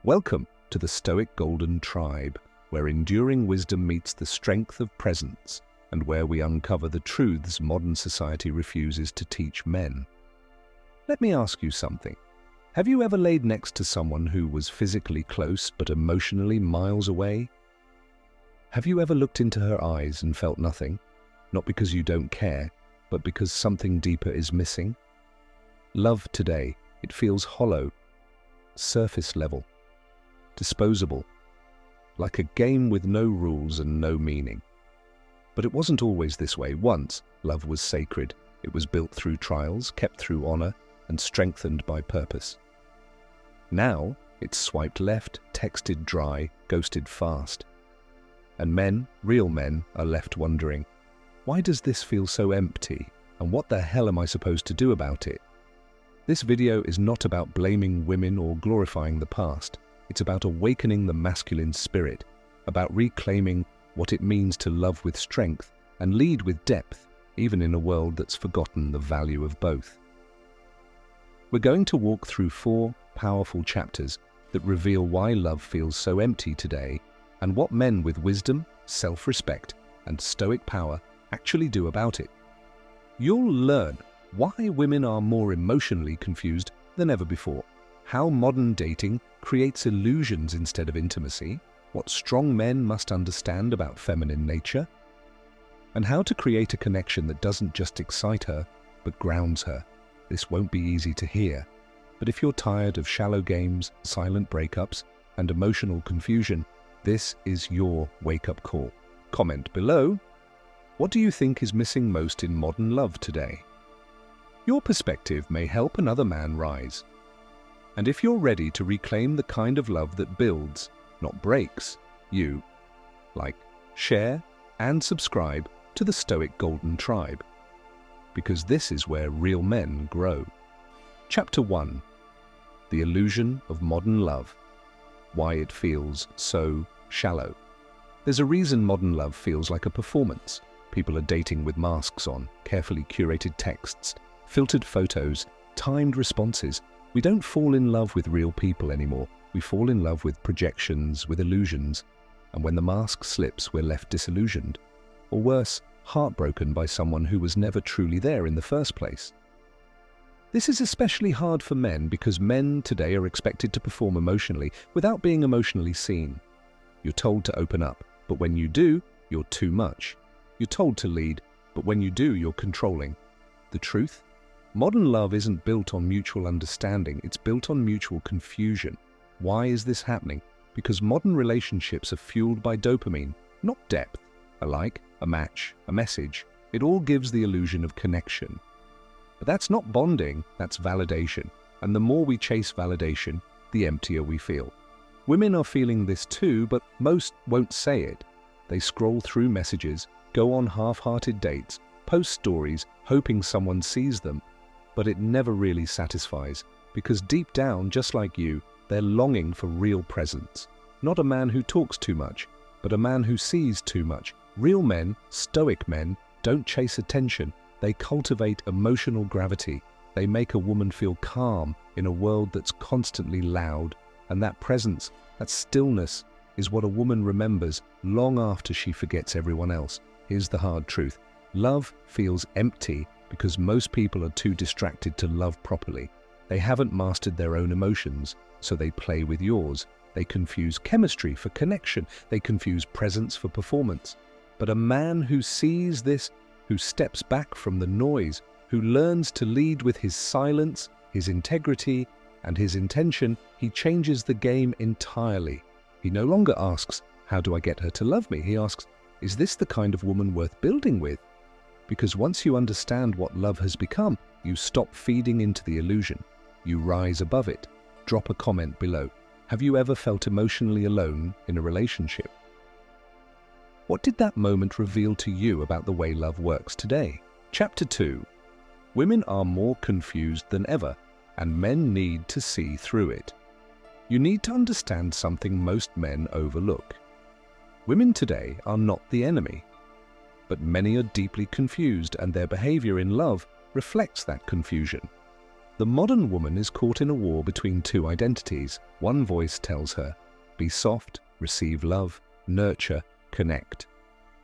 Welcome to the Stoic Golden Tribe, where enduring wisdom meets the strength of presence, and where we uncover the truths modern society refuses to teach men. Let me ask you something. Have you ever laid next to someone who was physically close but emotionally miles away? Have you ever looked into her eyes and felt nothing? Not because you don't care, but because something deeper is missing? Love today, it feels hollow, surface level, disposable, like a game with no rules and no meaning. But it wasn't always this way. Once, love was sacred. It was built through trials, kept through honor, and strengthened by purpose. Now, it's swiped left, texted dry, ghosted fast. And men, real men, are left wondering, why does this feel so empty? And what the hell am I supposed to do about it? This video is not about blaming women or glorifying the past. It's about awakening the masculine spirit, about reclaiming what it means to love with strength and lead with depth, even in a world that's forgotten the value of both. We're going to walk through 4 powerful chapters that reveal why love feels so empty today and what men with wisdom, self-respect, and stoic power actually do about it. You'll learn why women are more emotionally confused than ever before, how modern dating creates illusions instead of intimacy, what strong men must understand about feminine nature, and how to create a connection that doesn't just excite her, but grounds her. This won't be easy to hear, but if you're tired of shallow games, silent breakups, and emotional confusion, this is your wake-up call. Comment below, what do you think is missing most in modern love today? Your perspective may help another man rise. And if you're ready to reclaim the kind of love that builds, not breaks, you, like, share, and subscribe to the Stoic Golden Tribe, because this is where real men grow. Chapter 1. The Illusion of Modern Love. Why it feels so shallow. There's a reason modern love feels like a performance. People are dating with masks on, carefully curated texts, filtered photos, timed responses. We don't fall in love with real people anymore. We fall in love with projections, with illusions. And when the mask slips, we're left disillusioned. Or worse, heartbroken by someone who was never truly there in the first place. This is especially hard for men because men today are expected to perform emotionally without being emotionally seen. You're told to open up, but when you do, you're too much. You're told to lead, but when you do, you're controlling. The truth? Modern love isn't built on mutual understanding, it's built on mutual confusion. Why is this happening? Because modern relationships are fueled by dopamine, not depth. A like, a match, a message. It all gives the illusion of connection. But that's not bonding, that's validation. And the more we chase validation, the emptier we feel. Women are feeling this too, but most won't say it. They scroll through messages, go on half-hearted dates, post stories, hoping someone sees them. But it never really satisfies, because deep down, just like you, they're longing for real presence. Not a man who talks too much, but a man who sees too much. Real men, stoic men, don't chase attention. They cultivate emotional gravity. They make a woman feel calm in a world that's constantly loud. And that presence, that stillness, is what a woman remembers long after she forgets everyone else. Here's the hard truth. Love feels empty because most people are too distracted to love properly. They haven't mastered their own emotions, so they play with yours. They confuse chemistry for connection. They confuse presence for performance. But a man who sees this, who steps back from the noise, who learns to lead with his silence, his integrity, and his intention, he changes the game entirely. He no longer asks, how do I get her to love me? He asks, is this the kind of woman worth building with? Because once you understand what love has become, you stop feeding into the illusion. You rise above it. Drop a comment below. Have you ever felt emotionally alone in a relationship? What did that moment reveal to you about the way love works today? Chapter 2. Women are more confused than ever, and men need to see through it. You need to understand something most men overlook. Women today are not the enemy. But many are deeply confused, and their behavior in love reflects that confusion. The modern woman is caught in a war between two identities. One voice tells her, be soft, receive love, nurture, connect.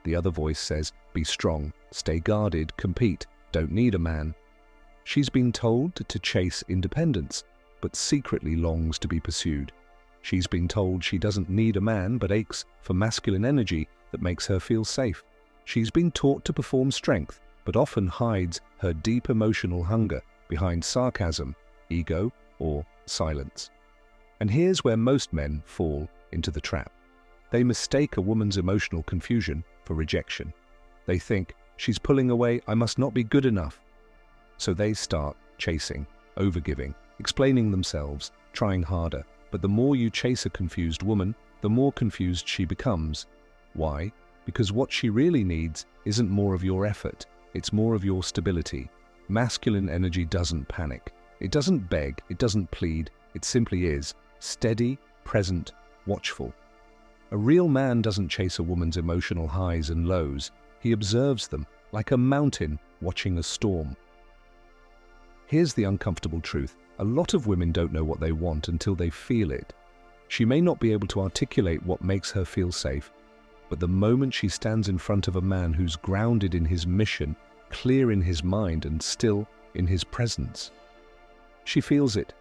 The other voice says, be strong, stay guarded, compete, don't need a man. She's been told to chase independence, but secretly longs to be pursued. She's been told she doesn't need a man, but aches for masculine energy that makes her feel safe. She's been taught to perform strength, but often hides her deep emotional hunger behind sarcasm, ego, or silence. And here's where most men fall into the trap. They mistake a woman's emotional confusion for rejection. They think, she's pulling away, I must not be good enough. So they start chasing, overgiving, explaining themselves, trying harder. But the more you chase a confused woman, the more confused she becomes. Why? Because what she really needs isn't more of your effort, it's more of your stability. Masculine energy doesn't panic. It doesn't beg, it doesn't plead, it simply is steady, present, watchful. A real man doesn't chase a woman's emotional highs and lows. He observes them like a mountain watching a storm. Here's the uncomfortable truth. A lot of women don't know what they want until they feel it. She may not be able to articulate what makes her feel safe, but the moment she stands in front of a man who's grounded in his mission, clear in his mind, and still in his presence, she feels it.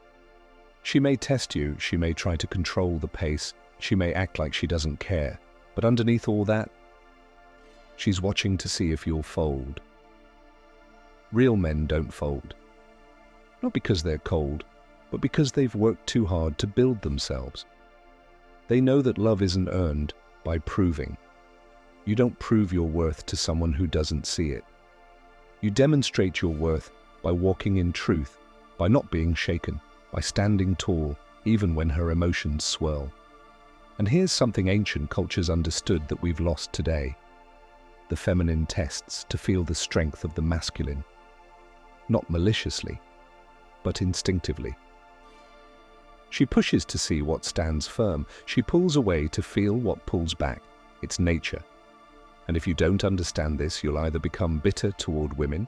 She may test you, she may try to control the pace, she may act like she doesn't care, but underneath all that, she's watching to see if you'll fold. Real men don't fold. Not because they're cold, but because they've worked too hard to build themselves. They know that love isn't earned by proving. You don't prove your worth to someone who doesn't see it. You demonstrate your worth by walking in truth, by not being shaken, by standing tall, even when her emotions swirl. And here's something ancient cultures understood that we've lost today. The feminine tests to feel the strength of the masculine. Not maliciously, but instinctively. She pushes to see what stands firm. She pulls away to feel what pulls back. It's nature. And if you don't understand this, you'll either become bitter toward women,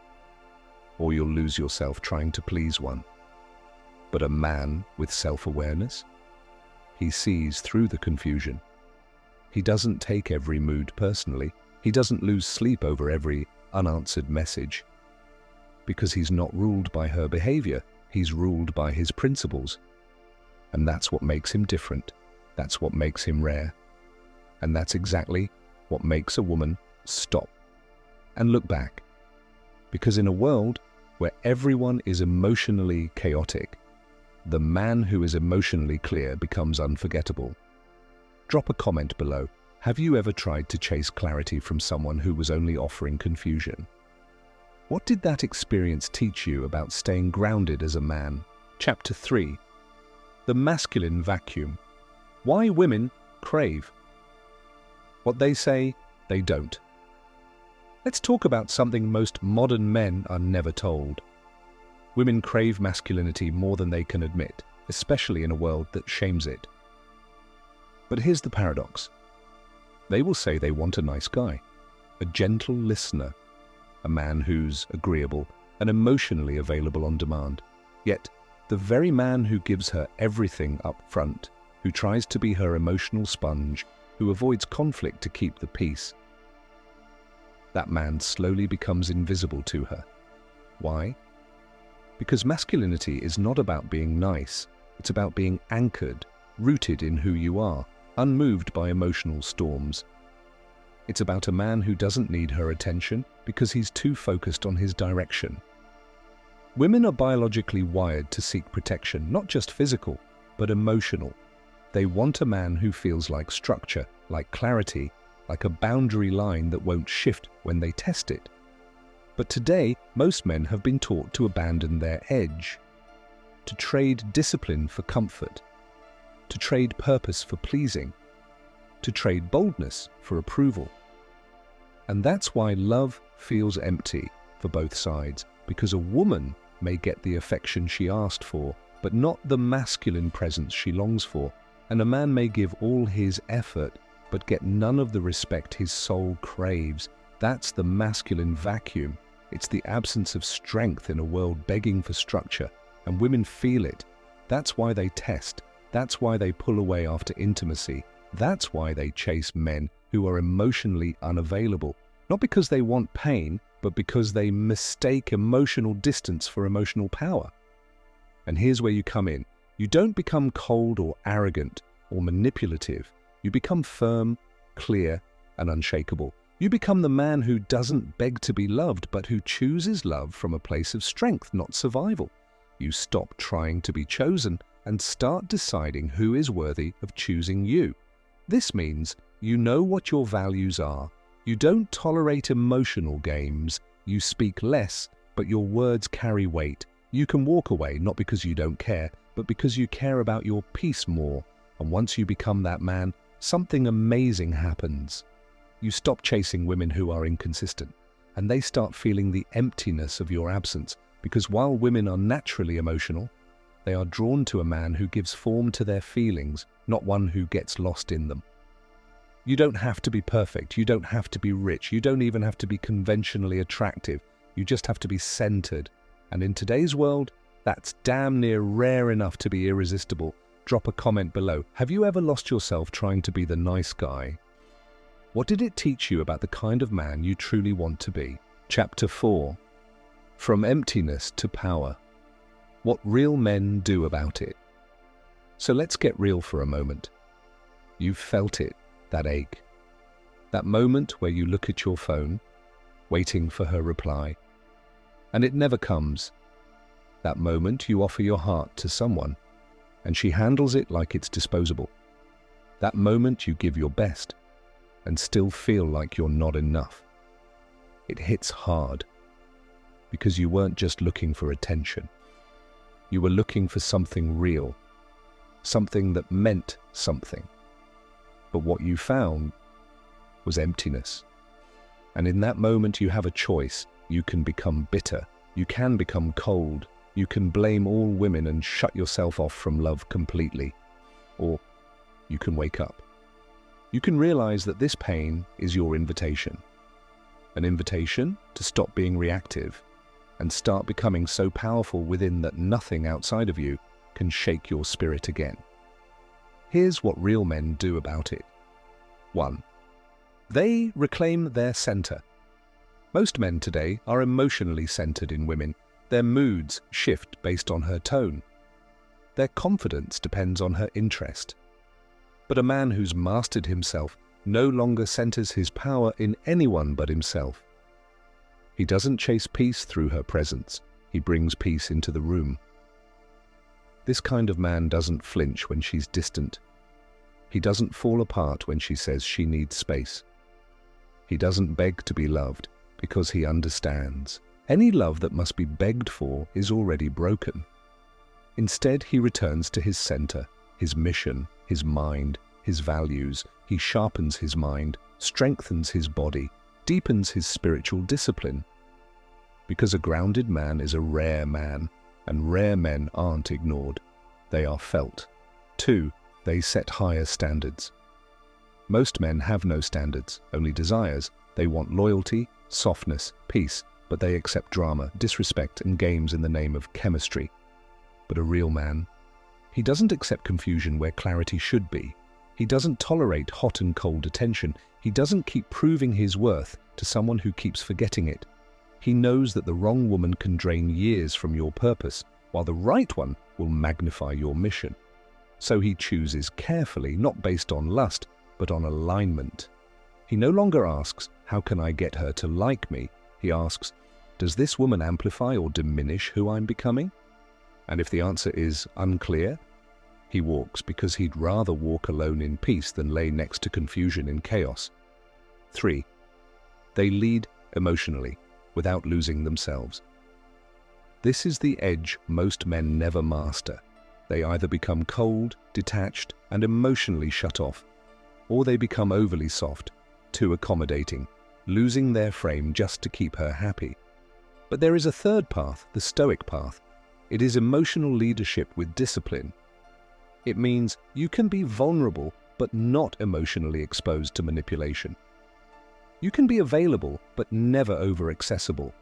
or you'll lose yourself trying to please one. But a man with self-awareness, he sees through the confusion. He doesn't take every mood personally. He doesn't lose sleep over every unanswered message. Because he's not ruled by her behavior, he's ruled by his principles. And that's what makes him different. That's what makes him rare. And that's exactly what makes a woman stop and look back. Because in a world where everyone is emotionally chaotic, the man who is emotionally clear becomes unforgettable. Drop a comment below. Have you ever tried to chase clarity from someone who was only offering confusion? What did that experience teach you about staying grounded as a man? Chapter 3. The Masculine Vacuum. Why women crave. What they say, they don't. Let's talk about something most modern men are never told. Women crave masculinity more than they can admit, especially in a world that shames it. But here's the paradox. They will say they want a nice guy, a gentle listener, a man who's agreeable and emotionally available on demand. Yet, the very man who gives her everything up front, who tries to be her emotional sponge, who avoids conflict to keep the peace, that man slowly becomes invisible to her. Why? Because masculinity is not about being nice, it's about being anchored, rooted in who you are, unmoved by emotional storms. It's about a man who doesn't need her attention because he's too focused on his direction. Women are biologically wired to seek protection, not just physical, but emotional. They want a man who feels like structure, like clarity, like a boundary line that won't shift when they test it. But today, most men have been taught to abandon their edge, to trade discipline for comfort, to trade purpose for pleasing, to trade boldness for approval. And that's why love feels empty for both sides, because a woman may get the affection she asked for, but not the masculine presence she longs for, and a man may give all his effort, but get none of the respect his soul craves. That's the masculine vacuum. It's the absence of strength in a world begging for structure. and women feel it. That's why they test. That's why they pull away after intimacy. That's why they chase men who are emotionally unavailable. Not because they want pain, but because they mistake emotional distance for emotional power. And here's where you come in. You don't become cold or arrogant or manipulative. You become firm, clear, and unshakable. You become the man who doesn't beg to be loved, but who chooses love from a place of strength, not survival. You stop trying to be chosen and start deciding who is worthy of choosing you. This means you know what your values are. You don't tolerate emotional games. You speak less, but your words carry weight. You can walk away not because you don't care, but because you care about your peace more. And once you become that man, something amazing happens. You stop chasing women who are inconsistent, and they start feeling the emptiness of your absence, because while women are naturally emotional, they are drawn to a man who gives form to their feelings, not one who gets lost in them. You don't have to be perfect, you don't have to be rich, you don't even have to be conventionally attractive, you just have to be centered. And in today's world, that's damn near rare enough to be irresistible. Drop a comment below. Have you ever lost yourself trying to be the nice guy? What did it teach you about the kind of man you truly want to be? Chapter 4. From emptiness to power. What real men do about it. So let's get real for a moment. You've felt it, that ache. That moment where you look at your phone, waiting for her reply, and it never comes. That moment you offer your heart to someone, and she handles it like it's disposable. That moment you give your best, and still feel like you're not enough. It hits hard, because you weren't just looking for attention. You were looking for something real, something that meant something. But what you found was emptiness. And in that moment you have a choice. You can become bitter, you can become cold, you can blame all women and shut yourself off from love completely. Or you can wake up. You can realize that this pain is your invitation. An invitation to stop being reactive and start becoming so powerful within that nothing outside of you can shake your spirit again. Here's what real men do about it. 1. They reclaim their center. Most men today are emotionally centered in women. Their moods shift based on her tone. Their confidence depends on her interest. But a man who's mastered himself no longer centers his power in anyone but himself. He doesn't chase peace through her presence. He brings peace into the room. This kind of man doesn't flinch when she's distant. He doesn't fall apart when she says she needs space. He doesn't beg to be loved because he understands. Any love that must be begged for is already broken. Instead, he returns to his center, his mission, his mind, his values. He sharpens his mind, strengthens his body, deepens his spiritual discipline. Because a grounded man is a rare man, and rare men aren't ignored. They are felt. 2. They set higher standards. Most men have no standards, only desires. They want loyalty, softness, peace, but they accept drama, disrespect, and games in the name of chemistry. But a real man, he doesn't accept confusion where clarity should be. He doesn't tolerate hot and cold attention. He doesn't keep proving his worth to someone who keeps forgetting it. He knows that the wrong woman can drain years from your purpose, while the right one will magnify your mission. So he chooses carefully, not based on lust, but on alignment. He no longer asks, how can I get her to like me? He asks, does this woman amplify or diminish who I'm becoming? And if the answer is unclear, he walks because he'd rather walk alone in peace than lay next to confusion in chaos. 3. They lead emotionally, without losing themselves. This is the edge most men never master. They either become cold, detached, and emotionally shut off, or they become overly soft, too accommodating, losing their frame just to keep her happy. But there is a third path, the Stoic path. It is emotional leadership with discipline. It means you can be vulnerable, but not emotionally exposed to manipulation. You can be available, but never over-accessible.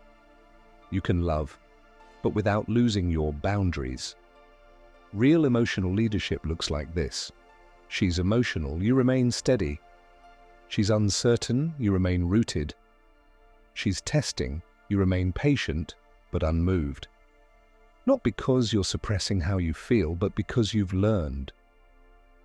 You can love, but without losing your boundaries. Real emotional leadership looks like this. She's emotional, you remain steady. She's uncertain, you remain rooted. She's testing, you remain patient, but unmoved. Not because you're suppressing how you feel, but because you've learned.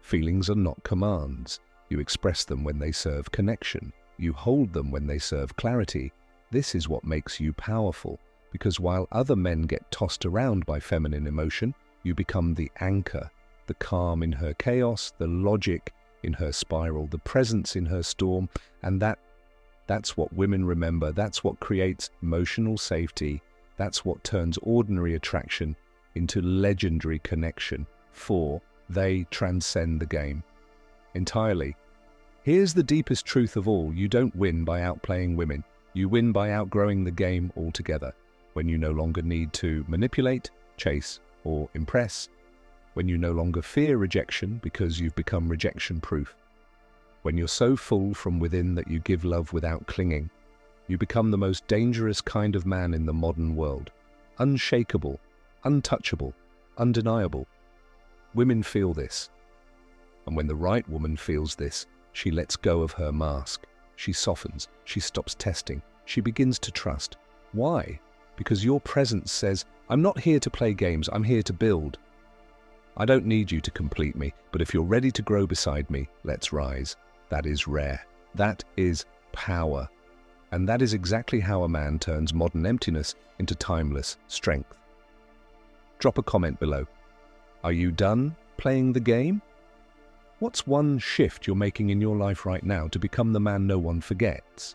Feelings are not commands. You express them when they serve connection. You hold them when they serve clarity. This is what makes you powerful, because while other men get tossed around by feminine emotion, you become the anchor, the calm in her chaos, the logic in her spiral, the presence in her storm, and that's what women remember. That's what creates emotional safety. That's what turns ordinary attraction into legendary connection, for they transcend the game entirely. Here's the deepest truth of all. You don't win by outplaying women. You win by outgrowing the game altogether. When you no longer need to manipulate, chase, or impress. When you no longer fear rejection because you've become rejection-proof. When you're so full from within that you give love without clinging. You become the most dangerous kind of man in the modern world. Unshakable, untouchable, undeniable. Women feel this. And when the right woman feels this, she lets go of her mask. She softens, she stops testing, she begins to trust. Why? Because your presence says, I'm not here to play games, I'm here to build. I don't need you to complete me, but if you're ready to grow beside me, let's rise. That is rare. That is power. And that is exactly how a man turns modern emptiness into timeless strength. Drop a comment below. Are you done playing the game? What's one shift you're making in your life right now to become the man no one forgets?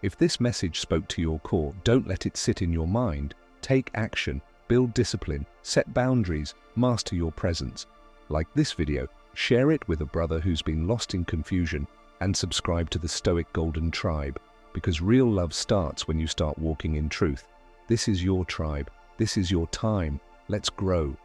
If this message spoke to your core, don't let it sit in your mind. Take action, build discipline, set boundaries, master your presence. Like this video, share it with a brother who's been lost in confusion, and subscribe to the Stoic Golden Tribe, because real love starts when you start walking in truth. This is your tribe. This is your time. Let's grow.